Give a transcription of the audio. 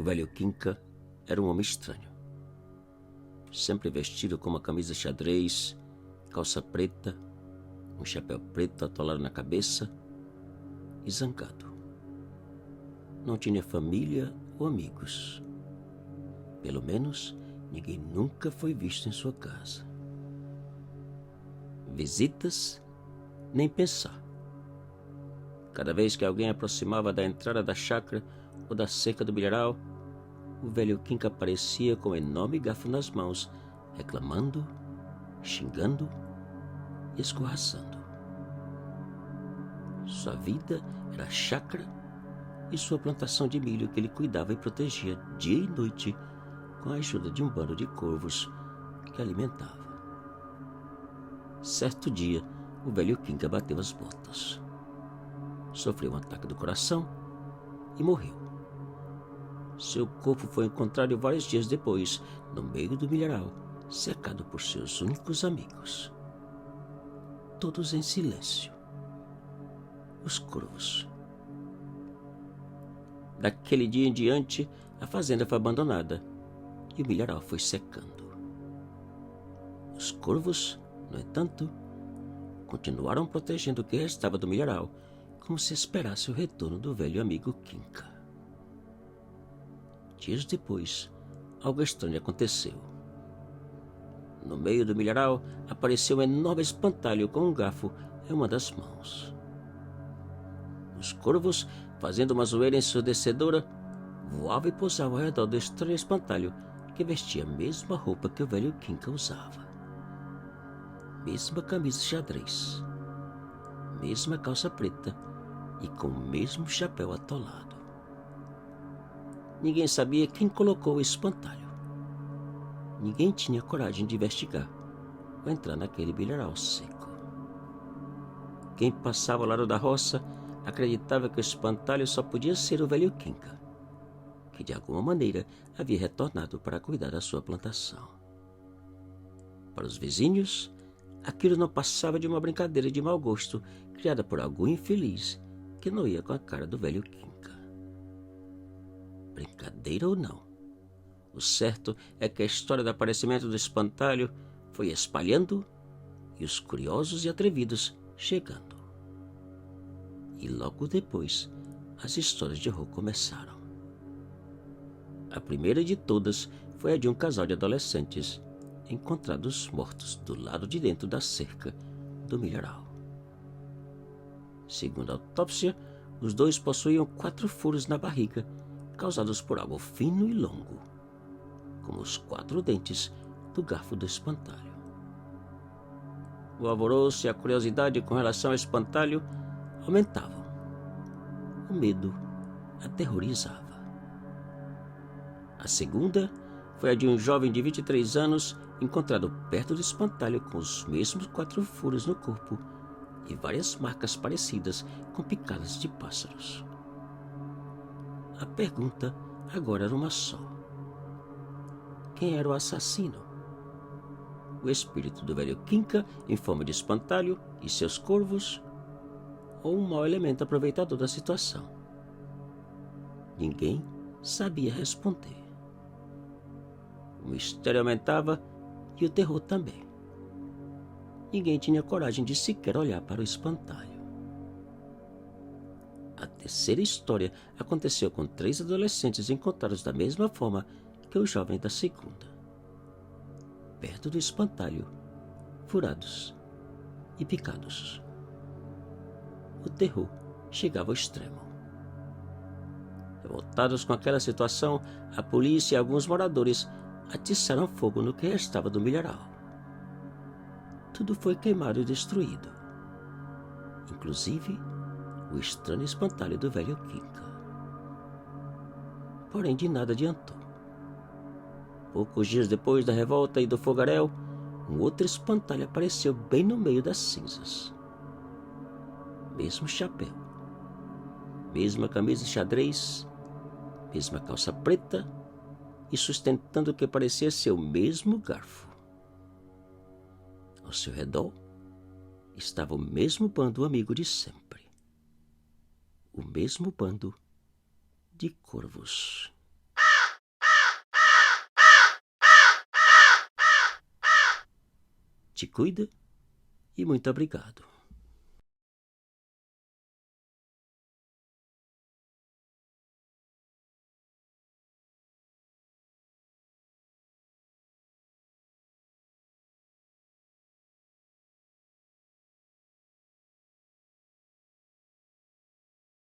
velho Quinca era um homem estranho. Sempre vestido com uma camisa xadrez, calça preta, um chapéu preto atolado na cabeça e zangado. Não tinha família ou amigos. Pelo menos, ninguém nunca foi visto em sua casa. Visitas, nem pensar. Cada vez que alguém aproximava da entrada da chácara ou da cerca do milharal, o velho Quinca aparecia com um enorme garfo nas mãos, reclamando, xingando e escorraçando. Sua vida era a chácara e sua plantação de milho que ele cuidava e protegia dia e noite com a ajuda de um bando de corvos que alimentava. Certo dia, o velho Quinca bateu as botas. Sofreu um ataque do coração e morreu. Seu corpo foi encontrado vários dias depois, no meio do milharal, cercado por seus únicos amigos. Todos em silêncio. Os corvos. Daquele dia em diante, a fazenda foi abandonada e o milharal foi secando. Os corvos, no entanto, continuaram protegendo o que restava do milharal, como se esperasse o retorno do velho amigo Quinca. Dias depois, algo estranho aconteceu. No meio do milharal apareceu um enorme espantalho com um garfo em uma das mãos. Os corvos, fazendo uma zoeira ensurdecedora, voavam e pousavam ao redor do estranho espantalho, que vestia a mesma roupa que o velho Quinca usava. Mesma camisa xadrez, mesma calça preta e com o mesmo chapéu atolado. Ninguém sabia quem colocou o espantalho. Ninguém tinha coragem de investigar ou entrar naquele milharal seco. Quem passava ao lado da roça acreditava que o espantalho só podia ser o velho Quinca, que de alguma maneira havia retornado para cuidar da sua plantação. Para os vizinhos, aquilo não passava de uma brincadeira de mau gosto criada por algum infeliz que não ia com a cara do velho Quinca. Brincadeira ou não, o certo é que a história do aparecimento do espantalho foi espalhando e os curiosos e atrevidos chegando. E logo depois, as histórias de horror começaram. A primeira de todas foi a de um casal de adolescentes encontrados mortos do lado de dentro da cerca do milharal. Segundo a autópsia, os dois possuíam 4 furos na barriga, causados por algo fino e longo, como os 4 dentes do garfo do espantalho. O alvoroço e a curiosidade com relação ao espantalho aumentavam. O medo aterrorizava. A segunda foi a de um jovem de 23 anos encontrado perto do espantalho com os mesmos 4 furos no corpo e várias marcas parecidas com picadas de pássaros. A pergunta agora era uma só. Quem era o assassino? O espírito do velho Quinca em forma de espantalho e seus corvos? Ou um mau elemento aproveitador da situação? Ninguém sabia responder. O mistério aumentava e o terror também. Ninguém tinha coragem de sequer olhar para o espantalho. A terceira história aconteceu com 3 adolescentes encontrados da mesma forma que o jovem da segunda. Perto do espantalho, furados e picados. O terror chegava ao extremo. Revoltados com aquela situação, a polícia e alguns moradores atiçaram fogo no que restava do milharal. Tudo foi queimado e destruído, inclusive o estranho espantalho do velho Quinca. Porém, de nada adiantou. Poucos dias depois da revolta e do fogaréu, um outro espantalho apareceu bem no meio das cinzas. Mesmo chapéu, mesma camisa xadrez, mesma calça preta e sustentando o que parecia ser o mesmo garfo. Ao seu redor estava o mesmo bando amigo de sempre. O mesmo bando de corvos. Te cuida e muito obrigado.